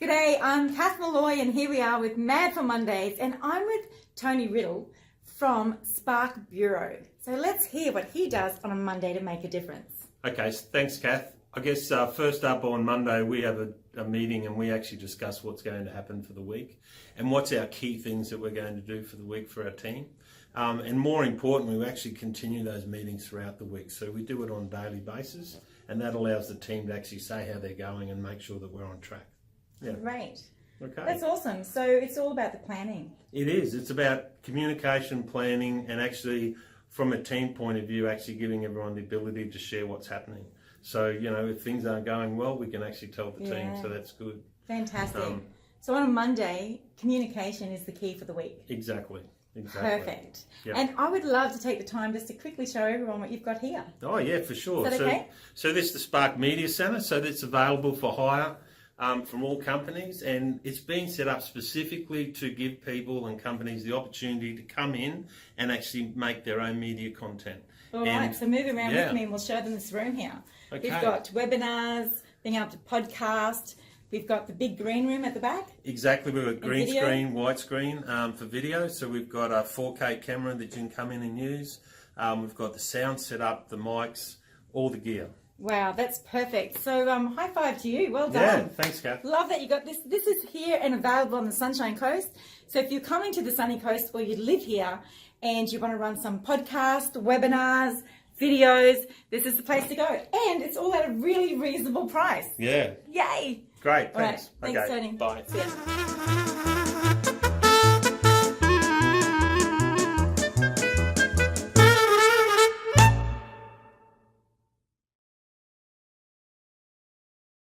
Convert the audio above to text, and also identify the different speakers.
Speaker 1: G'day, I'm Kath Molloy and here we are with M.A.D for Mondays, and I'm with Tony Riddle from Spark Bureau. So let's hear what he does on a Monday to make a difference.
Speaker 2: Okay, thanks Kath. I guess first up on Monday we have a meeting and we actually discuss what's going to happen for the week and what's our key things that we're going to do for the week for our team. And more importantly, we actually continue those meetings throughout the week. So we do it on a daily basis and that allows the team to actually say how they're going and make sure that we're on track. Yeah.
Speaker 1: Great.
Speaker 2: Okay.
Speaker 1: That's awesome. So it's all about the planning.
Speaker 2: It is. It's about communication, planning, and actually from a team point of view, actually giving everyone the ability to share what's happening. So, you know, if things aren't going well, we can actually tell the team. So that's good.
Speaker 1: Fantastic. So on a Monday, communication is the key for the week.
Speaker 2: Exactly.
Speaker 1: Perfect.
Speaker 2: Yep.
Speaker 1: And I would love to take the time just to quickly show everyone what you've got here.
Speaker 2: Oh, yeah, for sure.
Speaker 1: Is that okay?
Speaker 2: So this is the Spark Media Centre. So that's available for hire from all companies, and it's been set up specifically to give people and companies the opportunity to come in and actually make their own media content.
Speaker 1: All right, so move around with me and we'll show them this room here.
Speaker 2: Okay.
Speaker 1: We've got webinars, being able to podcast. We've got the big green room at the back.
Speaker 2: Exactly, we've got green screen, white screen for video. So we've got a 4K camera that you can come in and use. We've got the sound set up, the mics, all the gear.
Speaker 1: Wow, that's perfect. So high five to you. Well done.
Speaker 2: Yeah, thanks, Kath.
Speaker 1: Love that you got this. This is here and available on the Sunshine Coast. So if you're coming to the Sunny Coast or you live here and you want to run some podcasts, webinars, videos, this is the place to go. And it's all at a really reasonable price.
Speaker 2: Yeah.
Speaker 1: Yay.
Speaker 2: Great, thanks.
Speaker 1: All right, thanks, Tony.
Speaker 2: Bye.
Speaker 1: See ya.